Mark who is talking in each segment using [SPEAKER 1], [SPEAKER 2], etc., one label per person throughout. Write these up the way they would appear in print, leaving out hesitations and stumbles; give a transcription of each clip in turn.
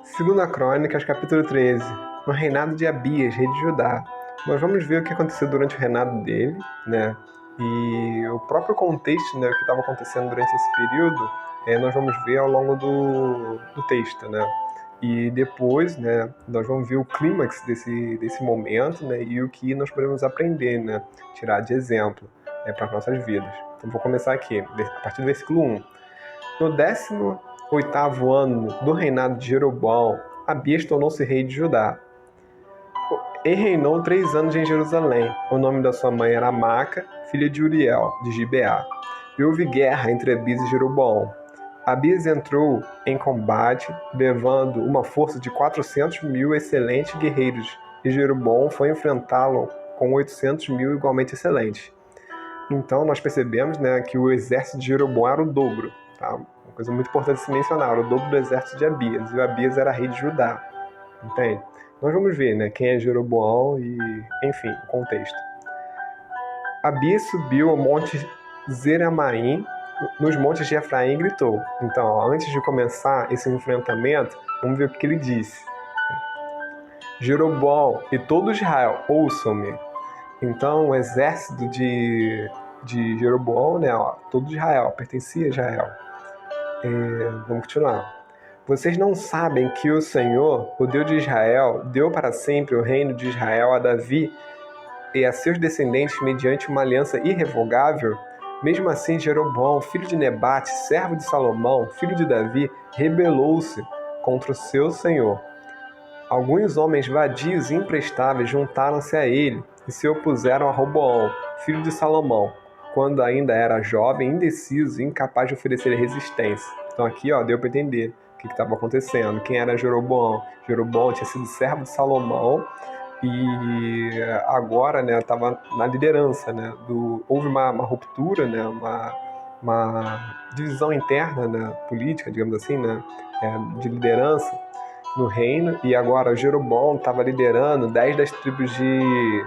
[SPEAKER 1] Segunda Crônicas, capítulo 13. No reinado de Abias, rei de Judá. Nós vamos ver o que aconteceu durante o reinado dele, né? E o próprio contexto, né, o que estava acontecendo durante esse período, nós vamos ver ao longo do texto, né? E depois, né, nós vamos ver o clímax desse momento, né, e o que nós podemos aprender, né, tirar de exemplo, para as nossas vidas. Então vou começar aqui, a partir do versículo 1. No 18º ano do reinado de Jeroboão, Abias tornou-se rei de Judá. E reinou 3 anos em Jerusalém. O nome da sua mãe era Maca, filha de Uriel, de Gibeá. E houve guerra entre Abias e Jeroboão. Abias entrou em combate, levando uma força de 400.000 excelentes guerreiros, e Jeroboão foi enfrentá-lo com 800.000 igualmente excelentes. Então nós percebemos, né, que o exército de Jeroboão era o dobro. Tá? Uma coisa muito importante se mencionar, o dobro do exército de Abias. E o Abias era rei de Judá. Entende? Nós vamos ver, né, quem é Jeroboão e, enfim, o contexto. Abias subiu ao monte Zeramaim, nos montes de Efraim, e gritou. Então, antes de começar esse enfrentamento, vamos ver o que ele disse. Jeroboão e todo Israel, ouçam-me. Então, o exército de Jeroboão, né, todo Israel, pertencia a Israel. Vamos continuar. Vocês não sabem que o Senhor, o Deus de Israel, deu para sempre o reino de Israel a Davi e a seus descendentes mediante uma aliança irrevogável? Mesmo assim, Jeroboão, filho de Nebate, servo de Salomão, filho de Davi, rebelou-se contra o seu Senhor. Alguns homens vadios e imprestáveis juntaram-se a ele e se opuseram a Roboão, filho de Salomão, quando ainda era jovem, indeciso e incapaz de oferecer resistência. Então aqui, deu para entender o que estava acontecendo. Quem era Jeroboão? Jeroboão tinha sido servo de Salomão e agora, né, estava na liderança, né, houve uma ruptura, né, uma divisão interna, né, política, digamos assim, né, de liderança no reino, e agora Jeroboão estava liderando 10 das tribos de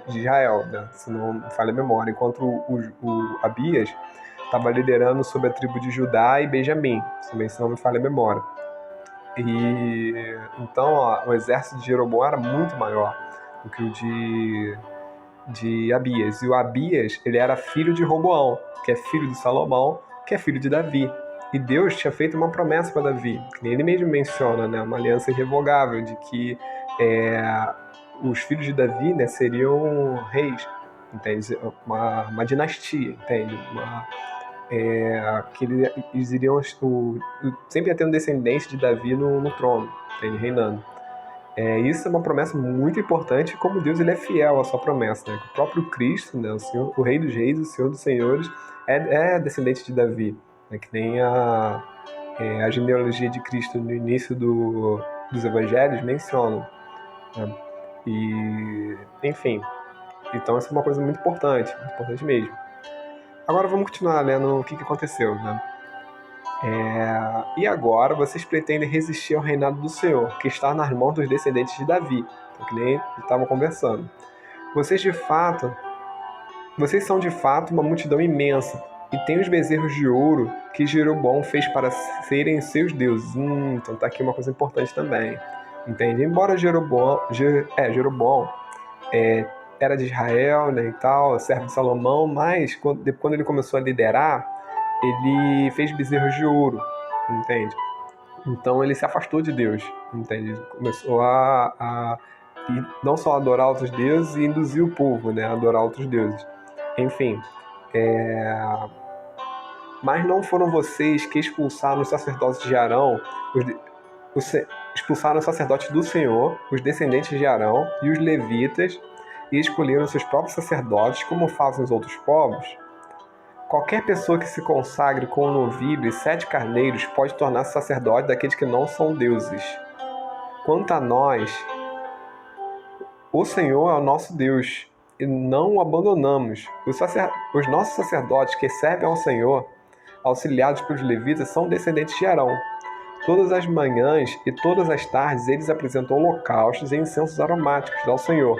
[SPEAKER 1] Israel, né, se não me falha a memória, enquanto o Abias estava liderando sobre a tribo de Judá e Benjamim, também se não me falha a memória. E então o exército de Jeroboão era muito maior do que o de Abias. E o Abias, ele era filho de Roboão, que é filho de Salomão, que é filho de Davi. E Deus tinha feito uma promessa para Davi, que ele mesmo menciona, né, uma aliança irrevogável, de que os filhos de Davi, né, seriam reis, entende? Uma dinastia, entende? Que eles iriam sempre ia ter um descendente de Davi no trono, entende? Reinando. Isso é uma promessa muito importante, como Deus ele é fiel à sua promessa, né? O próprio Cristo, né, o Rei dos Reis, o Senhor dos Senhores, é descendente de Davi, né? Que nem a genealogia de Cristo no início dos Evangelhos mencionam, né? E, enfim, então essa é uma coisa muito importante mesmo. Agora vamos continuar lendo o que aconteceu, né? E agora vocês pretendem resistir ao reinado do Senhor, que está nas mãos dos descendentes de Davi, que nem estavam conversando. Vocês são de fato uma multidão imensa, e têm os bezerros de ouro que Jeroboão fez para serem seus deuses. Então tá aqui uma coisa importante também. Entende? Embora Jeroboão era de Israel, né, e tal, servo de Salomão, mas quando ele começou a liderar, ele fez bezerros de ouro, entende? Então ele se afastou de Deus, entende? Começou e não só adorar outros deuses, e induzir o povo, né, a adorar outros deuses. Enfim, mas não foram vocês que expulsaram os sacerdotes de Arão, expulsaram os sacerdotes do Senhor, os descendentes de Arão e os levitas, e escolheram seus próprios sacerdotes, como fazem os outros povos? Qualquer pessoa que se consagre com um novilho e 7 carneiros pode tornar-se sacerdote daqueles que não são deuses. Quanto a nós, o Senhor é o nosso Deus, e não o abandonamos. Os nossos sacerdotes que servem ao Senhor, auxiliados pelos levitas, são descendentes de Arão. Todas as manhãs e todas as tardes eles apresentam holocaustos e incensos aromáticos ao Senhor.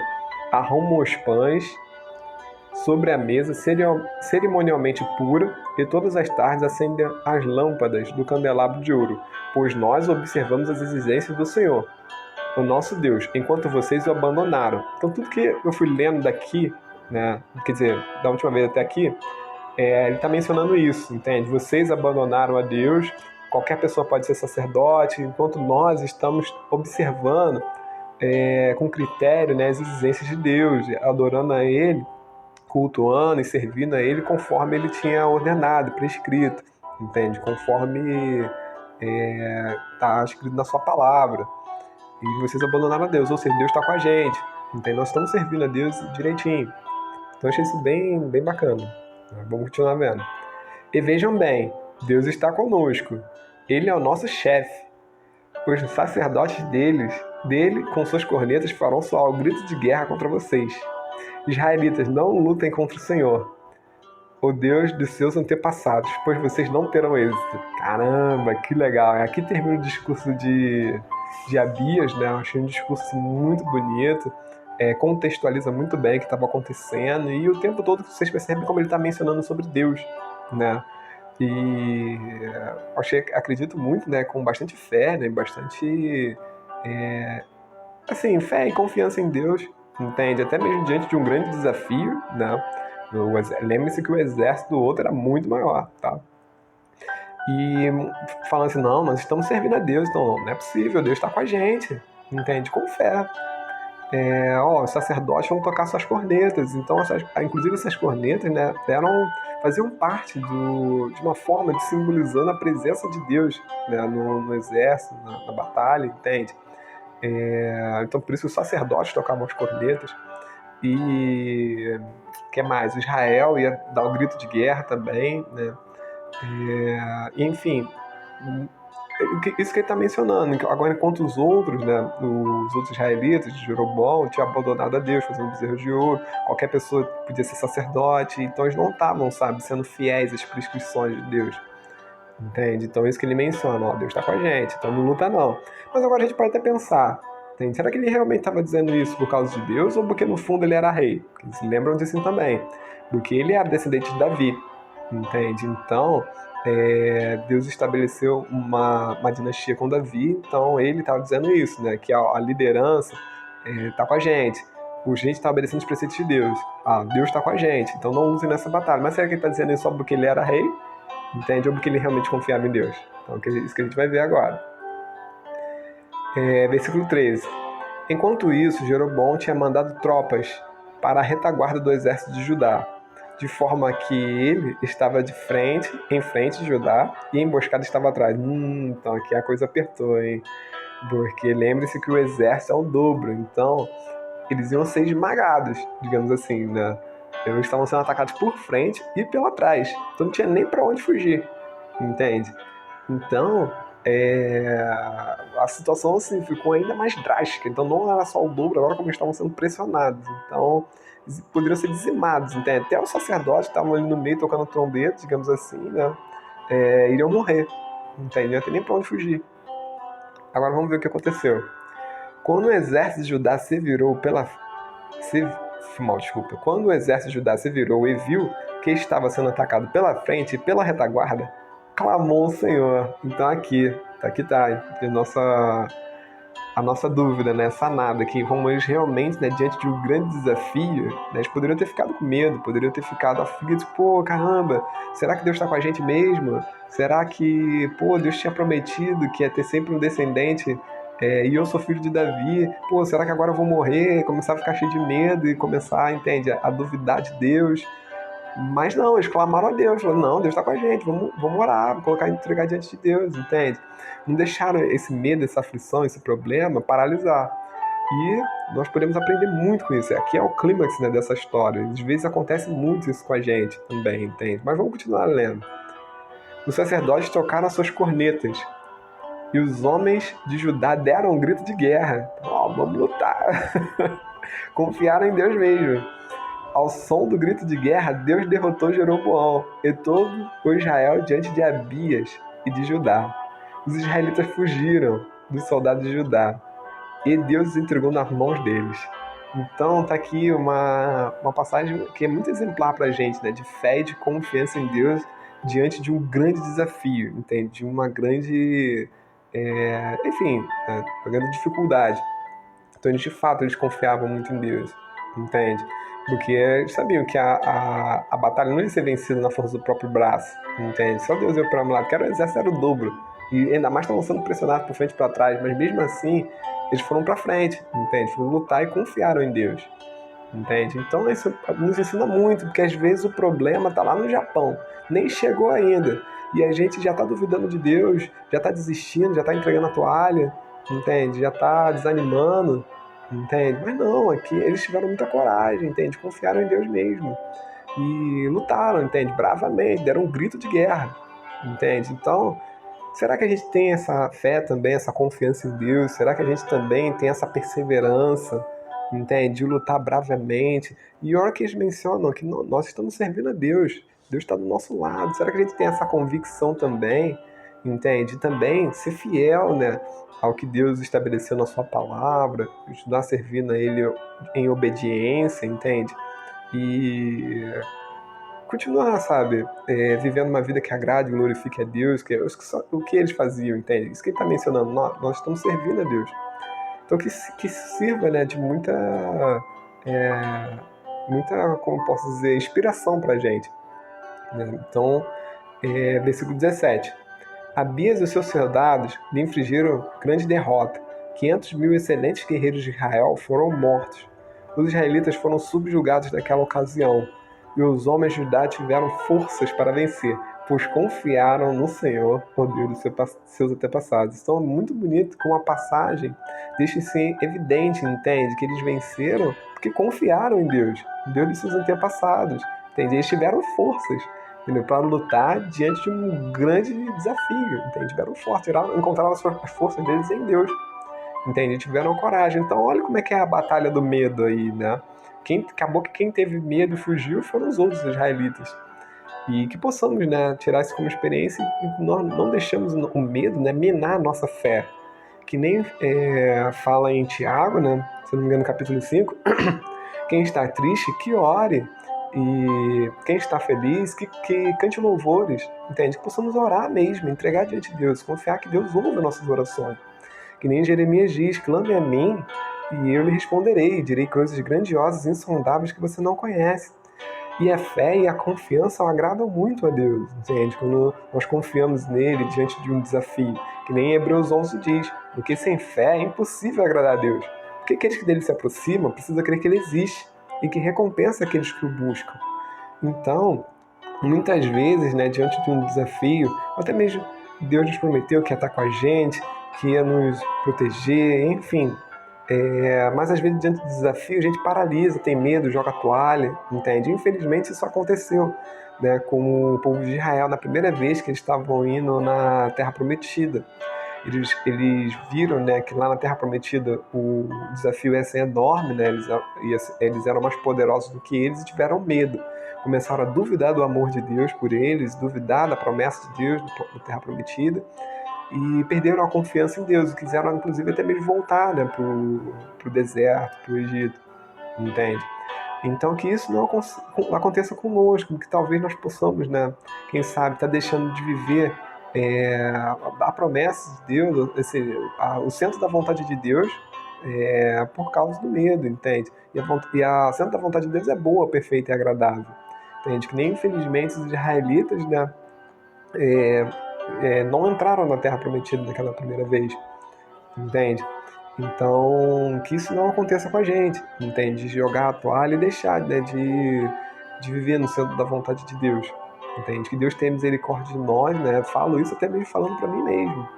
[SPEAKER 1] Arrumam os pães sobre a mesa cerimonialmente pura, e todas as tardes acendem as lâmpadas do candelabro de ouro, pois nós observamos as exigências do Senhor, o nosso Deus, enquanto vocês o abandonaram. Então tudo que eu fui lendo daqui, né, quer dizer, da última vez até aqui, ele está mencionando isso, entende? Vocês abandonaram a Deus, qualquer pessoa pode ser sacerdote, enquanto nós estamos observando com critério, né, as exigências de Deus, adorando a Ele, cultuando e servindo a Ele conforme Ele tinha ordenado, prescrito, entende? Conforme está escrito na sua palavra. E vocês abandonaram a Deus, ou seja, Deus está com a gente, entende? Nós estamos servindo a Deus direitinho. Então eu achei isso bem, bem bacana. Vamos continuar vendo. E vejam bem, Deus está conosco. Ele é o nosso chefe. Os sacerdotes dele, com suas cornetas, farão soar o grito de guerra contra vocês. Israelitas, não lutem contra o Senhor, o Deus dos seus antepassados, pois vocês não terão êxito. Caramba, que legal. Aqui termina o discurso de Abias, né? Eu achei um discurso muito bonito. Contextualiza muito bem o que estava acontecendo, e o tempo todo vocês percebem como ele está mencionando sobre Deus, né? E acredito muito, né, com bastante fé, né, bastante fé e confiança em Deus, entende? Até mesmo diante de um grande desafio, né? Lembre-se que o exército do outro era muito maior, tá? E falando assim, não, nós estamos servindo a Deus, então não é possível, Deus está com a gente, entende? Com fé. Os sacerdotes vão tocar suas cornetas. Então, inclusive essas cornetas, né, faziam parte de uma forma de simbolizando a presença de Deus, né, no exército, na batalha, entende? Então, por isso os sacerdotes tocavam as cornetas. E o que mais? Israel ia dar o grito de guerra também, né? Enfim, isso que ele está mencionando. Agora, enquanto os outros, né, os outros israelitas de Jeroboão tinham abandonado a Deus, fazendo um bezerro de ouro, qualquer pessoa podia ser sacerdote, então eles não estavam, sendo fiéis às prescrições de Deus, entende? Então isso que ele menciona, Deus está com a gente, então não luta não. Mas agora a gente pode até pensar, entende? Será que ele realmente estava dizendo isso por causa de Deus, ou porque no fundo ele era rei? Porque se lembram disso também, porque ele era descendente de Davi, entende? Então Deus estabeleceu uma dinastia com Davi, então ele estava dizendo isso, né? Que a liderança está com a gente. O gente está obedecendo os preceitos de Deus. Deus está com a gente, então não use nessa batalha. Mas será que ele está dizendo isso só porque ele era rei? Entende? Ou porque ele realmente confiava em Deus? Então é isso que a gente vai ver agora. Versículo 13. Enquanto isso, Jeroboão tinha mandado tropas para a retaguarda do exército de Judá, de forma que ele estava em frente de Judá, e a emboscada estava atrás. Então aqui a coisa apertou, hein? Porque lembre-se que o exército é o dobro, então eles iam ser esmagados, digamos assim, né? Eles estavam sendo atacados por frente e pela trás, então não tinha nem para onde fugir, entende? Então a situação assim ficou ainda mais drástica. Então não era só o dobro, agora como eles estavam sendo pressionados, então poderiam ser dizimados, entende? Até os sacerdotes que estavam ali no meio tocando trombeta, digamos assim, né? Iriam morrer, entende? Não ia ter nem pra onde fugir. Agora vamos ver o que aconteceu. Quando o exército de Judá se virou Quando o exército de Judá se virou e viu que estava sendo atacado pela frente e pela retaguarda, clamou o Senhor. Então aqui tá a nossa dúvida, né, sanada, que como eles realmente, né, diante de um grande desafio, né, eles poderiam ter ficado com medo, poderiam ter ficado aflitos, caramba, será que Deus está com a gente mesmo? Será que, Deus tinha prometido que ia ter sempre um descendente, e eu sou filho de Davi, será que agora eu vou morrer? Começar a ficar cheio de medo e começar, entende, a duvidar de Deus. Mas não, eles clamaram a Deus, falaram, não, Deus está com a gente, vamos orar, vamos entregar diante de Deus, entende? Não deixaram esse medo, essa aflição, esse problema paralisar. E nós podemos aprender muito com isso. Aqui é o clímax, né, dessa história. Às vezes acontece muito isso com a gente também, entende? Mas vamos continuar lendo. Os sacerdotes tocaram as suas cornetas, e os homens de Judá deram um grito de guerra. Vamos lutar. Confiaram em Deus mesmo. Ao som do grito de guerra, Deus derrotou Jeroboão e todo o Israel diante de Abias e de Judá. Os israelitas fugiram dos soldados de Judá, e Deus os entregou nas mãos deles. Então tá aqui uma passagem que é muito exemplar pra gente, né? De fé e de confiança em Deus diante de um grande desafio, entende? De uma grande, enfim, né? Uma grande dificuldade. Então, de fato, eles confiavam muito em Deus, entende? Porque eles sabiam que a batalha não ia ser vencida na força do próprio braço, entende? Só Deus ia para um lado, que era o exército era o dobro. E ainda mais estavam sendo pressionados por frente e para trás, mas mesmo assim, eles foram para frente, entende? Foram lutar e confiaram em Deus, entende? Então, isso nos ensina muito, porque às vezes o problema está lá no Japão, nem chegou ainda. E a gente já está duvidando de Deus, já está desistindo, já está entregando a toalha, entende? Já está desanimando, entende? Mas não, aqui eles tiveram muita coragem, entende? Confiaram em Deus mesmo. E lutaram, entende? Bravamente, deram um grito de guerra, entende? Então, será que a gente tem essa fé também, essa confiança em Deus? Será que a gente também tem essa perseverança, entende? De lutar bravamente? E a hora que eles mencionam que nós estamos servindo a Deus, Deus está do nosso lado. Será que a gente tem essa convicção também, entende? E também ser fiel, né, ao que Deus estabeleceu na sua palavra, estudar servindo a Ele em obediência, entende? E continuar, sabe, vivendo uma vida que agrade e glorifique a Deus, que é o que eles faziam, entende? Isso que ele está mencionando, nós estamos servindo a Deus. Então que sirva, né, de como posso dizer, inspiração para a gente, né? Então, versículo 17. Abias e os seus soldados lhe infligiram grande derrota. 500.000 excelentes guerreiros de Israel foram mortos. Os israelitas foram subjugados naquela ocasião, e os homens de Judá tiveram forças para vencer, pois confiaram no Senhor, o Deus dos seus antepassados. Então é muito bonito como a passagem deixa isso evidente, entende? Que eles venceram porque confiaram em Deus, Deus dos seus antepassados, entende? Eles tiveram forças, para lutar diante de um grande desafio, entende? Tiveram força, encontraram as forças deles em Deus, entende? Tiveram coragem. Então olha como é que é a batalha do medo aí, né? Acabou que quem teve medo e fugiu foram os outros israelitas. E que possamos, né, tirar isso como experiência e que nós não deixamos o medo, né, minar a nossa fé. Que nem fala em Tiago, né, se não me engano, no capítulo 5, quem está triste, que ore. E quem está feliz, que cante louvores, entende? Que possamos orar mesmo, entregar diante de Deus, confiar que Deus ouve nossas orações. Que nem Jeremias diz, clame a mim e eu lhe responderei, direi coisas grandiosas e insondáveis que você não conhece. E a fé e a confiança agradam muito a Deus, entende? Quando nós confiamos nele diante de um desafio, que nem Hebreus 11 diz, porque sem fé é impossível agradar a Deus. Porque aqueles que dele se aproximam precisam crer que ele existe e que recompensa aqueles que o buscam. Então, muitas vezes, né, diante de um desafio, até mesmo Deus nos prometeu que ia estar com a gente, que ia nos proteger, enfim. Mas às vezes diante do desafio a gente paralisa, tem medo, joga a toalha, entende? Infelizmente isso aconteceu, né, com o povo de Israel na primeira vez que eles estavam indo na Terra Prometida. Eles viram, né, que lá na Terra Prometida o desafio ia ser enorme, né, eles eram mais poderosos do que eles e tiveram medo. Começaram a duvidar do amor de Deus por eles, duvidar da promessa de Deus na Terra Prometida e perderam a confiança em Deus e quiseram, inclusive, até mesmo voltar, né, pro deserto, pro Egito, entende? Então que isso não aconteça conosco, que talvez nós possamos, né, quem sabe, estar deixando de viver a promessa de Deus, o centro da vontade de Deus, por causa do medo, entende? E a centro da vontade de Deus é boa, perfeita e agradável, entende? Que nem infelizmente os israelitas, né, não entraram na Terra Prometida naquela primeira vez, entende? Então, que isso não aconteça com a gente, entende? De jogar a toalha e deixar, né, de viver no centro da vontade de Deus, entende? Que Deus tenha misericórdia de nós, né? Falo isso até mesmo falando para mim mesmo.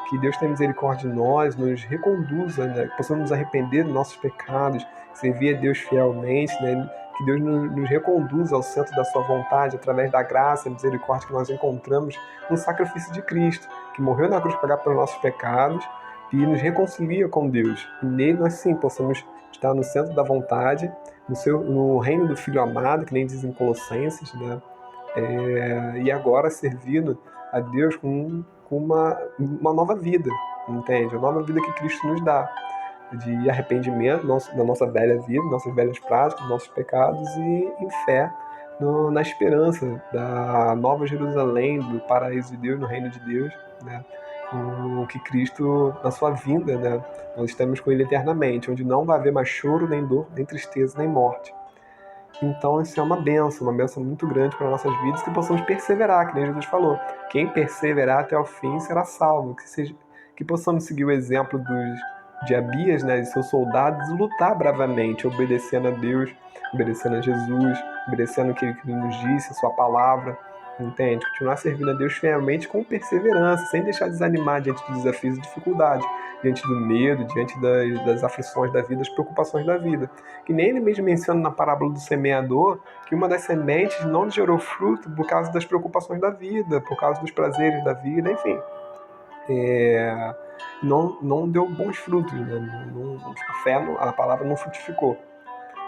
[SPEAKER 1] Que Deus tenha misericórdia de nós, nos reconduza, né? Que possamos nos arrepender dos nossos pecados, servir a Deus fielmente, né? Que Deus nos reconduza ao centro da sua vontade através da graça e misericórdia que nós encontramos no sacrifício de Cristo, que morreu na cruz para pagar pelos nossos pecados e nos reconcilia com Deus. E nele nós sim possamos estar no centro da vontade, no reino do Filho amado, que nem dizem Colossenses, né? E agora servindo a Deus com uma nova vida, entende? A nova vida que Cristo nos dá. de arrependimento da nossa velha vida, nossas velhas práticas, nossos pecados e em fé na esperança da nova Jerusalém, do paraíso de Deus, no reino de Deus, né? O que Cristo, na sua vinda, né? Nós estamos com Ele eternamente, onde não vai haver mais choro, nem dor, nem tristeza, nem morte. Então isso é uma bênção muito grande para nossas vidas, que possamos perseverar, que nem Jesus falou. Quem perseverar até o fim será salvo. Que possamos seguir o exemplo de Abias, né, de seus soldados, e lutar bravamente, obedecendo a Deus, obedecendo a Jesus, obedecendo o que Ele nos disse, a sua palavra, entende? Continuar servindo a Deus fielmente com perseverança, sem deixar de desanimar diante dos desafios e dificuldades, diante do medo, diante das aflições da vida, das preocupações da vida. Que nem ele mesmo menciona na parábola do semeador, que uma das sementes não gerou fruto por causa das preocupações da vida, por causa dos prazeres da vida, enfim. Não deu bons frutos, né? A palavra não frutificou.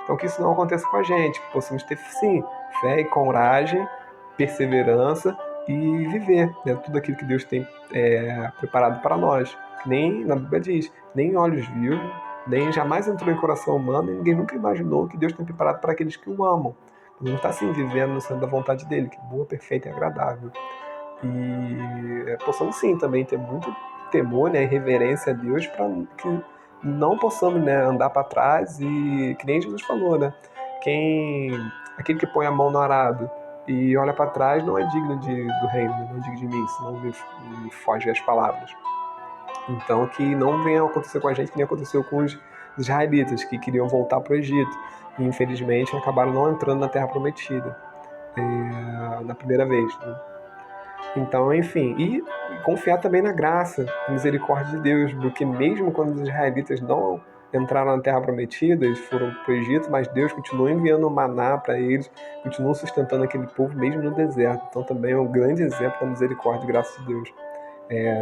[SPEAKER 1] Então que isso não aconteça com a gente, que possamos ter, sim, fé e coragem, perseverança e viver, né, tudo aquilo que Deus tem preparado para nós. Que nem na Bíblia diz, nem olhos viu, nem jamais entrou em coração humano, e ninguém nunca imaginou que Deus tem preparado para aqueles que o amam. Não está assim vivendo no centro da vontade dele, que é boa, perfeita e agradável. E possamos sim também ter muito temor, né, e reverência a Deus, para que não possamos, né, andar para trás e, que nem Jesus falou, né, aquele que põe a mão no arado e olha para trás não é digno do reino, não é digno de mim, senão me foge as palavras. Então que não venha acontecer com a gente que nem aconteceu com os israelitas, que queriam voltar para o Egito e infelizmente acabaram não entrando na Terra Prometida na primeira vez, né? Então, enfim, e confiar também na graça, na misericórdia de Deus, porque mesmo quando os israelitas não entraram na Terra Prometida, eles foram para o Egito, mas Deus continuou enviando maná para eles, continuou sustentando aquele povo mesmo no deserto. Então também é um grande exemplo da misericórdia e graça de Deus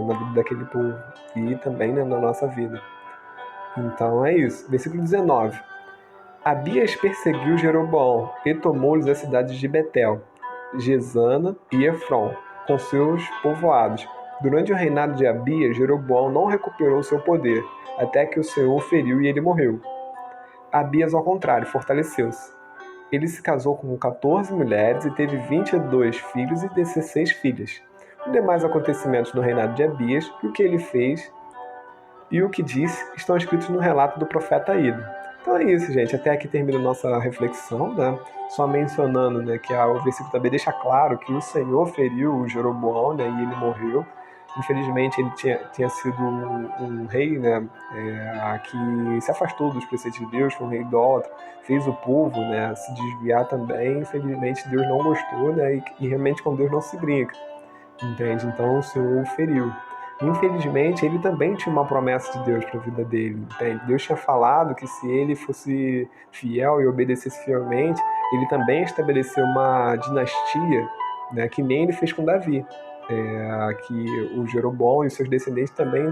[SPEAKER 1] na vida daquele povo e também, né, na nossa vida. Então é isso. Versículo 19. Abias perseguiu Jeroboão e tomou-lhes as cidades de Betel, Gesana e Efron, com seus povoados. Durante o reinado de Abias, Jeroboão não recuperou seu poder, até que o Senhor o feriu e ele morreu. Abias, ao contrário, fortaleceu-se. Ele se casou com 14 mulheres e teve 22 filhos e 16 filhas. Os demais acontecimentos no reinado de Abias e o que ele fez e o que disse estão escritos no relato do profeta Ido. Então é isso, gente. Até aqui termina a nossa reflexão, né? Só mencionando, né, que o versículo também deixa claro que o Senhor feriu o Jeroboão, né, e ele morreu. Infelizmente, ele tinha sido um rei, né, que se afastou dos preceitos de Deus, foi um rei idólatra, fez o povo, né, se desviar também. Infelizmente, Deus não gostou, né, e realmente com Deus não se brinca, entende? Então, o Senhor o feriu. Infelizmente, ele também tinha uma promessa de Deus para a vida dele, entende? Deus tinha falado que se ele fosse fiel e obedecesse fielmente, ele também estabeleceu uma dinastia, né, que nem ele fez com Davi, que o Jeroboão e seus descendentes também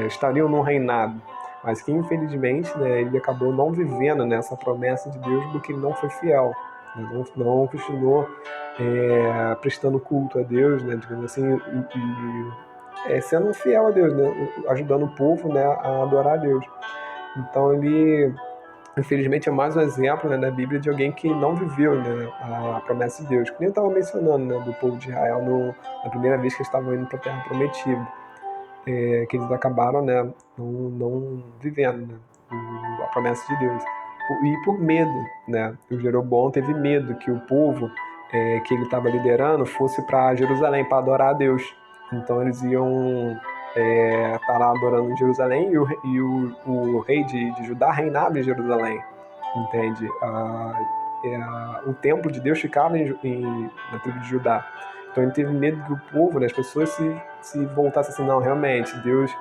[SPEAKER 1] estariam no reinado, mas que infelizmente, né, ele acabou não vivendo nessa promessa de Deus porque ele não foi fiel, né, não continuou prestando culto a Deus, né, digamos assim, sendo fiel a Deus, né, ajudando o povo, né, a adorar a Deus. Então ele, infelizmente, é mais um exemplo, né, na Bíblia de alguém que não viveu, né, a promessa de Deus, que nem eu estava mencionando, né, do povo de Israel na primeira vez que eles estavam indo para a Terra Prometida, que eles acabaram, né, não vivendo, né, a promessa de Deus. E por medo, né, o Jeroboão teve medo que o povo que ele estava liderando fosse para Jerusalém para adorar a Deus. Então eles iam estar lá adorando em Jerusalém e o rei de Judá reinava em Jerusalém, entende? O templo de Deus ficava na tribo de Judá. Então ele teve medo que o povo, né, as pessoas se voltassem assim, não, realmente, Deus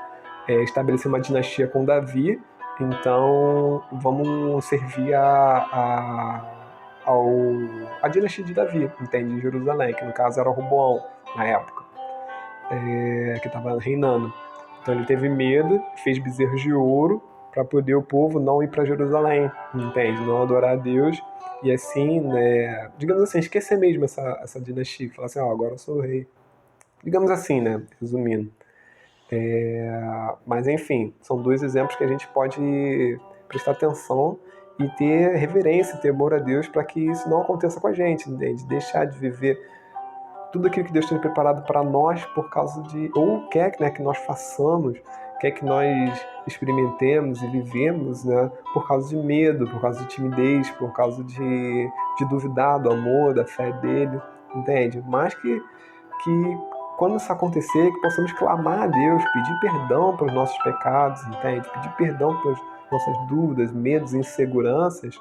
[SPEAKER 1] estabeleceu uma dinastia com Davi, então vamos servir a dinastia de Davi, entende? De Jerusalém, que no caso era Roboão, na época, que estava reinando. Então ele teve medo, fez bezerros de ouro para poder o povo não ir para Jerusalém, entende? Não adorar a Deus e assim, né, digamos assim, esquecer mesmo essa dinastia, falar assim, agora eu sou o rei. Digamos assim, né, resumindo. Mas, enfim, são dois exemplos que a gente pode prestar atenção e ter reverência, ter amor a Deus para que isso não aconteça com a gente, entende? Deixar de viver tudo aquilo que Deus tem preparado para nós por causa de, ou quer, né, que nós façamos, quer que nós experimentemos e vivemos, né, por causa de medo, por causa de timidez, por causa de duvidar do amor, da fé dele, entende? Mas que quando isso acontecer, que possamos clamar a Deus, pedir perdão pelos nossos pecados, entende? Pedir perdão pelas nossas dúvidas, medos, inseguranças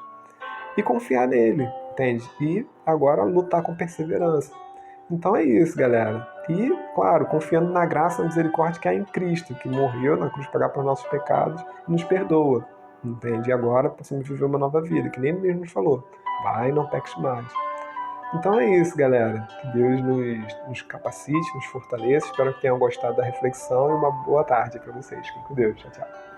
[SPEAKER 1] e confiar nele, entende? E agora lutar com perseverança. Então é isso, galera. E, claro, confiando na graça e na misericórdia que há em Cristo, que morreu na cruz para pagar pelos nossos pecados e nos perdoa, entende? E agora possamos viver uma nova vida, que nem ele mesmo nos falou. Vai, não peques mais. Então é isso, galera. Que Deus nos capacite, nos fortaleça. Espero que tenham gostado da reflexão e uma boa tarde para vocês. Fiquem com Deus. Tchau, tchau.